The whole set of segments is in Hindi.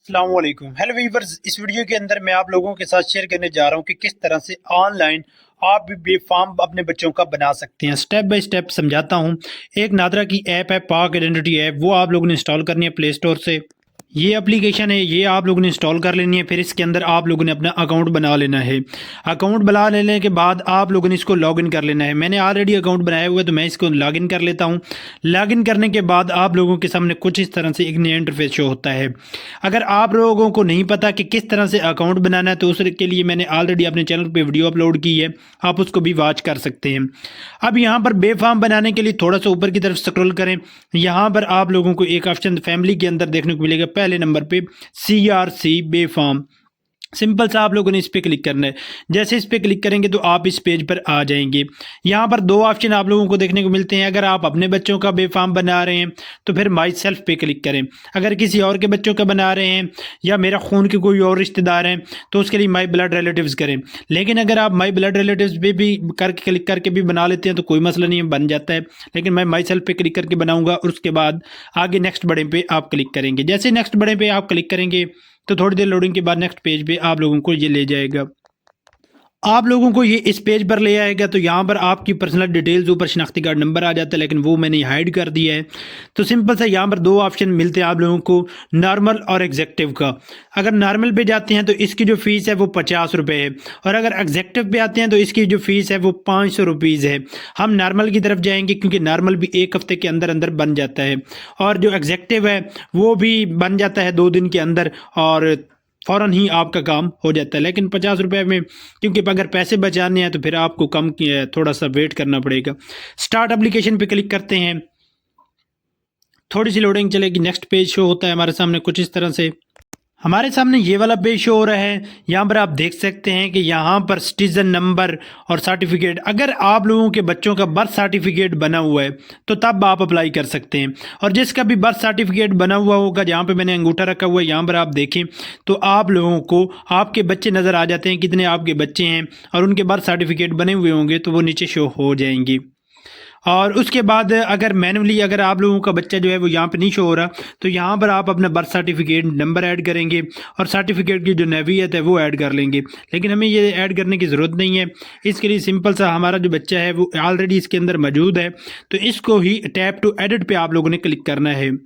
अस्सलामुअलैकुम। हेलो वीवर्स, इस वीडियो के अंदर मैं आप लोगों के साथ शेयर करने जा रहा हूं कि किस तरह से ऑनलाइन आप भी बेफाम अपने बच्चों का बना सकते हैं। स्टेप बाय स्टेप समझाता हूं। एक नादरा की ऐप है, पाक आइडेंटिटी ऐप, वो आप लोगों ने इंस्टॉल करनी है प्ले स्टोर से। ये एप्लीकेशन है, ये आप लोगों ने इंस्टॉल कर लेनी है। फिर इसके अंदर आप लोगों ने अपना अकाउंट बना लेना है। अकाउंट बना लेने के बाद आप लोगों ने इसको लॉगिन कर लेना है। मैंने ऑलरेडी अकाउंट बनाया हुआ है तो मैं इसको लॉगिन कर लेता हूं। लॉगिन करने के बाद आप लोगों के सामने कुछ इस तरह से एक नया इंटरफेस शो होता है। अगर आप लोगों को नहीं पता कि किस तरह से अकाउंट बनाना है तो उसके लिए मैंने ऑलरेडी अपने चैनल पे वीडियो अपलोड की है, आप उसको भी वॉच कर सकते हैं। अब यहाँ पर बेफाम बनाने के लिए थोड़ा सा ऊपर की तरफ स्क्रॉल करें। यहाँ पर आप लोगों को एक ऑप्शन फैमिली के अंदर देखने को मिलेगा, पहले नंबर पे CRC बेफाम। सिंपल सा आप लोगों ने इस पर क्लिक करना है। जैसे इस पर क्लिक करेंगे तो आप इस पेज पर आ जाएंगे। यहाँ पर दो ऑप्शन आप लोगों को देखने को मिलते हैं। अगर आप अपने बच्चों का बेफाम बना रहे हैं तो फिर माई सेल्फ पे क्लिक करें। अगर किसी और के बच्चों का बना रहे हैं या मेरा खून के कोई और रिश्तेदार हैं तो उसके लिए माई ब्लड रिलेटिव्स करें। लेकिन अगर आप माई ब्लड रिलेटिव्स पे भी करके क्लिक करके भी बना लेते हैं तो कोई मसला नहीं है, बन जाता है। लेकिन मैं माई सेल्फ पे क्लिक करके बनाऊंगा और उसके बाद आगे नेक्स्ट बड़े पे आप क्लिक करेंगे। जैसे नेक्स्ट बड़े पे आप क्लिक करेंगे तो थोड़ी देर लोडिंग के बाद नेक्स्ट पेज पे आप लोगों को ये ले जाएगा। आप लोगों को ये इस पेज पर ले आएगा तो यहाँ पर आपकी पर्सनल डिटेल्स, ऊपर शनाख्ती कार्ड नंबर आ जाता है, लेकिन वो मैंने हाइड कर दिया है। तो सिंपल सा यहाँ पर दो ऑप्शन मिलते हैं आप लोगों को, नॉर्मल और एग्जेक्टिव का। अगर नॉर्मल पे जाते हैं तो इसकी जो फीस है वो 50 रुपये है, और अगर एग्जेक्टिव पे आते हैं तो इसकी जो फीस है वो 500 रुपीज़ है। हम नॉर्मल की तरफ जाएंगे क्योंकि नॉर्मल भी एक हफ्ते के अंदर अंदर बन जाता है, और जो एग्जेक्टिव है वो भी बन जाता है 2 दिन के अंदर, और फ़ौरन ही आपका काम हो जाता है। लेकिन 50 रुपये में, क्योंकि अगर पैसे बचाने हैं तो फिर आपको कम थोड़ा सा वेट करना पड़ेगा। स्टार्ट एप्लीकेशन पे क्लिक करते हैं, थोड़ी सी लोडिंग चलेगी, नेक्स्ट पेज शो होता है हमारे सामने कुछ इस तरह से। हमारे सामने ये वाला पेज शो हो रहा है। यहाँ पर आप देख सकते हैं कि यहाँ पर सिटीजन नंबर और सर्टिफिकेट, अगर आप लोगों के बच्चों का बर्थ सर्टिफिकेट बना हुआ है तो तब आप अप्लाई कर सकते हैं। और जिसका भी बर्थ सर्टिफिकेट बना हुआ होगा, जहाँ पे मैंने अंगूठा रखा हुआ है, यहाँ पर आप देखें तो आप लोगों को आपके बच्चे नज़र आ जाते हैं, कितने आपके बच्चे हैं, और उनके बर्थ सर्टिफिकेट बने हुए होंगे तो वो नीचे शो हो जाएंगे। और उसके बाद अगर मैनुअली अगर आप लोगों का बच्चा जो है वो यहाँ पे नहीं शो हो रहा तो यहाँ पर आप अपना बर्थ सर्टिफिकेट नंबर ऐड करेंगे और सर्टिफिकेट की जो नवीयत है वो ऐड कर लेंगे। लेकिन हमें ये ऐड करने की ज़रूरत नहीं है। इसके लिए सिंपल सा हमारा जो बच्चा है वो ऑलरेडी इसके अंदर मौजूद है, तो इसको ही टैप टू एडिट पे आप लोगों ने क्लिक करना है।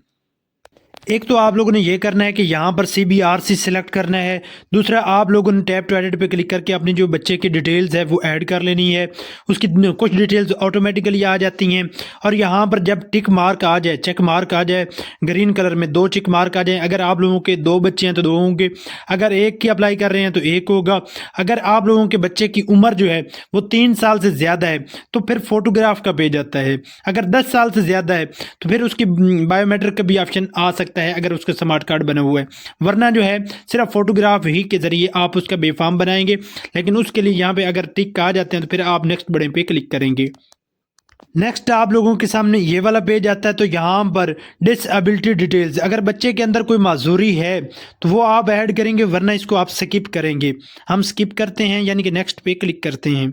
एक तो आप लोगों ने ये करना है कि यहाँ पर CBRC सेलेक्ट करना है। दूसरा, आप लोगों ने टैप टू एडिट पे क्लिक करके अपनी जो बच्चे की डिटेल्स है वो ऐड कर लेनी है। उसकी कुछ डिटेल्स ऑटोमेटिकली आ जाती हैं, और यहाँ पर जब टिक मार्क आ जाए, चेक मार्क आ जाए ग्रीन कलर में, 2 टिक मार्क आ जाए, अगर आप लोगों के 2 बच्चे हैं तो 2 होंगे, अगर एक की अप्लाई कर रहे हैं तो 1 होगा। अगर आप लोगों के बच्चे की उम्र जो है वो 3 साल से ज़्यादा है तो फिर फोटोग्राफ का पेज आता है। अगर 10 साल से ज़्यादा है तो फिर उसकी बायोमेट्रिक का भी ऑप्शन आ सकता है अगर उसका स्मार्ट कार्ड बना हुआ है। वरना जो है सिर्फ फोटोग्राफ ही के ज़रिए आप उसका बेफाम बनाएंगे। लेकिन उसके लिए यहाँ पे अगर टिक आ जाते हैं तो फिर आप नेक्स्ट बड़े पे क्लिक करेंगे। नेक्स्ट आप लोगों के सामने ये वाला पेज आता है, तो यहाँ पर डिसेबिलिटी डिटेल्स, अगर बच्चे के अंदर कोई माजूरी है तो वो आप ऐड करेंगे, वरना इसको आप स्किप करेंगे। हम स्किप करते हैं, यानी कि नेक्स्ट पे क्लिक करते हैं।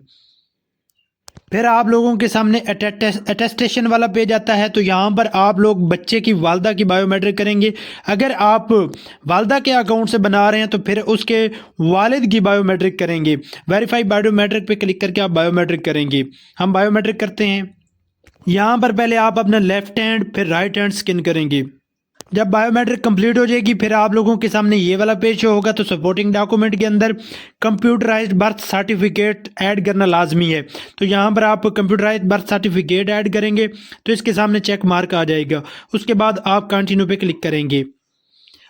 फिर आप लोगों के सामने अटेस्टेशन वाला पेज आता है, तो यहाँ पर आप लोग बच्चे की वालदा की बायोमेट्रिक करेंगे। अगर आप वालदा के अकाउंट से बना रहे हैं तो फिर उसके वालिद की बायोमेट्रिक करेंगे। वेरीफाई बायोमेट्रिक पे क्लिक करके आप बायोमेट्रिक करेंगे। हम बायोमेट्रिक करते हैं। यहाँ पर पहले आप अपना लेफ्ट हैंड फिर राइट हैंड स्कैन करेंगे। जब बायोमेट्रिक कंप्लीट हो जाएगी फिर आप लोगों के सामने ये वाला पेज होगा, तो सपोर्टिंग डॉक्यूमेंट के अंदर कंप्यूटराइज्ड बर्थ सर्टिफिकेट ऐड करना लाजमी है। तो यहाँ पर आप कंप्यूटराइज्ड बर्थ सर्टिफिकेट ऐड करेंगे तो इसके सामने चेक मार्क आ जाएगा। उसके बाद आप कंटिन्यू पे क्लिक करेंगे।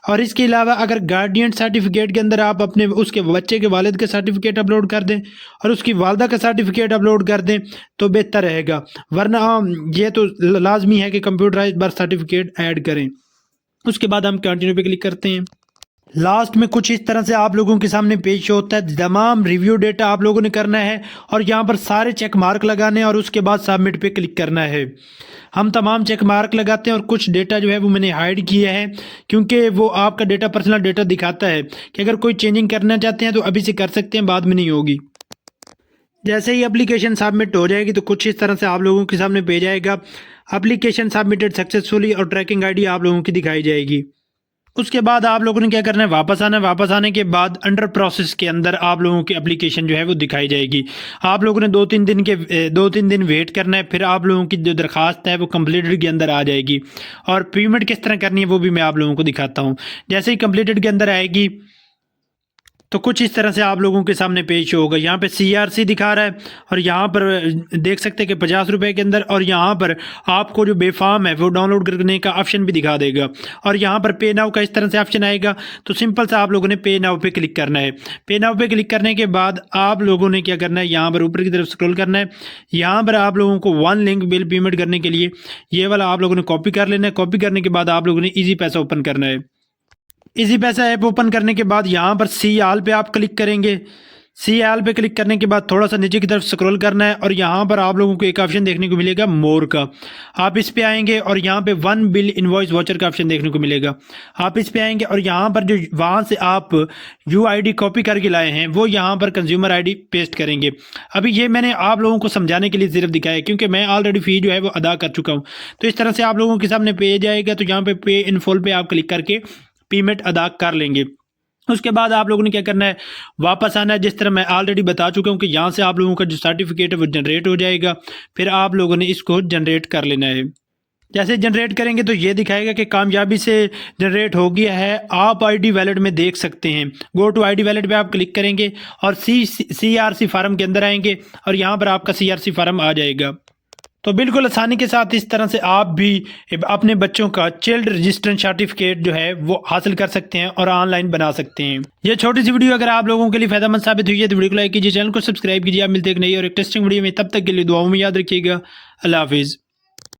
और इसके अलावा अगर गार्डियन सर्टिफिकेट के अंदर आप अपने उसके बच्चे के वालिद का सर्टिफिकेट अपलोड कर दें और उसकी वालदा का सर्टिफिकेट अपलोड कर दें तो बेहतर रहेगा। वरना ये तो लाजमी है कि कंप्यूटराइज्ड बर्थ सर्टिफिकेट ऐड करें। उसके बाद हम कंटिन्यू पे क्लिक करते हैं। लास्ट में कुछ इस तरह से आप लोगों के सामने पेज होता है। तमाम रिव्यू डेटा आप लोगों ने करना है और यहाँ पर सारे चेक मार्क लगाने हैं और उसके बाद सबमिट पे क्लिक करना है। हम तमाम चेक मार्क लगाते हैं और कुछ डेटा जो है वो मैंने हाइड किया है, क्योंकि वो आपका डेटा पर्सनल डेटा दिखाता है कि अगर कोई चेंजिंग करना चाहते हैं तो अभी से कर सकते हैं, बाद में नहीं होगी। जैसे ही एप्लीकेशन सबमिट हो जाएगी तो कुछ इस तरह से आप लोगों के सामने पेज आएगा। एप्लीकेशन सबमिटेड सक्सेसफुली और ट्रैकिंग आईडी आप लोगों की दिखाई जाएगी। उसके बाद आप लोगों ने क्या करना है, वापस आना है। वापस आने के बाद अंडर प्रोसेस के अंदर आप लोगों की एप्लीकेशन जो है वो दिखाई जाएगी। आप लोगों ने 2-3 दिन वेट करना है, फिर आप लोगों की जो दरखास्त है वो कंप्लीटेड के अंदर आ जाएगी। और पेमेंट किस तरह करनी है वो भी मैं आप लोगों को दिखाता हूँ। जैसे ही कंप्लीटेड के अंदर आएगी तो कुछ इस तरह से आप लोगों के सामने पेश होगा। यहाँ पे CRC दिखा रहा है और यहाँ पर देख सकते हैं कि 50 रुपये के अंदर, और यहाँ पर आपको जो बेफाम है वो डाउनलोड करने का ऑप्शन भी दिखा देगा। और यहाँ पर पे नाउ का इस तरह से ऑप्शन आएगा, तो सिंपल से आप लोगों ने पे नाउ पे क्लिक करना है। पे नाउ पे क्लिक करने के बाद आप लोगों ने क्या करना है, यहाँ पर ऊपर की तरफ स्क्रॉल करना है। यहाँ पर आप लोगों को वन लिंक बिल पेमेंट करने के लिए ये वाला आप लोगों ने कॉपी कर लेना है। कॉपी करने के बाद आप लोगों ने ईजी पैसा ओपन करना है। इजी पैसा ऐप ओपन करने के बाद यहाँ पर सी आल पे आप क्लिक करेंगे। सी आल पे क्लिक करने के बाद थोड़ा सा नीचे की तरफ स्क्रॉल करना है और यहाँ पर आप लोगों को एक ऑप्शन देखने को मिलेगा मोर का। आप इस पे आएंगे और यहाँ पे वन बिल इनवॉइस वाचर का ऑप्शन देखने को मिलेगा। आप इस पे आएंगे और यहाँ पर जो वहाँ से आप UID कॉपी करके लाए हैं वो यहाँ पर कंज्यूमर ID पेस्ट करेंगे। अभी ये मैंने आप लोगों को समझाने के लिए सिर्फ दिखाया क्योंकि मैं ऑलरेडी फ़ी जो है वो अदा कर चुका हूँ। तो इस तरह से आप लोगों के सामने पेज आएगा, तो यहाँ पे पे इन फुल पे आप क्लिक करके पेमेंट अदा कर लेंगे। उसके बाद आप लोगों ने क्या करना है, वापस आना है। जिस तरह मैं ऑलरेडी बता चुका हूँ कि यहाँ से आप लोगों का जो सर्टिफिकेट है वो जनरेट हो जाएगा, फिर आप लोगों ने इसको जनरेट कर लेना है। जैसे जनरेट करेंगे तो ये दिखाएगा कि कामयाबी से जनरेट हो गया है। आप ID वैलेट में देख सकते हैं, गो टू ID वैलेट पे आप क्लिक करेंगे और CRC फार्म के अंदर आएंगे और यहाँ पर आपका CRC फार्म आ जाएगा। तो बिल्कुल आसानी के साथ इस तरह से आप भी अपने बच्चों का चाइल्ड रजिस्ट्रेशन सर्टिफिकेट जो है वो हासिल कर सकते हैं और ऑनलाइन बना सकते हैं। ये छोटी सी वीडियो अगर आप लोगों के लिए फायदेमंद साबित हुई है तो वीडियो को लाइक कीजिए, चैनल को सब्सक्राइब कीजिए। आप मिलते हैं एक नई और एक टेस्टिंग वीडियो में, तब तक के लिए दुआओं में याद रखिएगा। अल्लाह हाफिज़।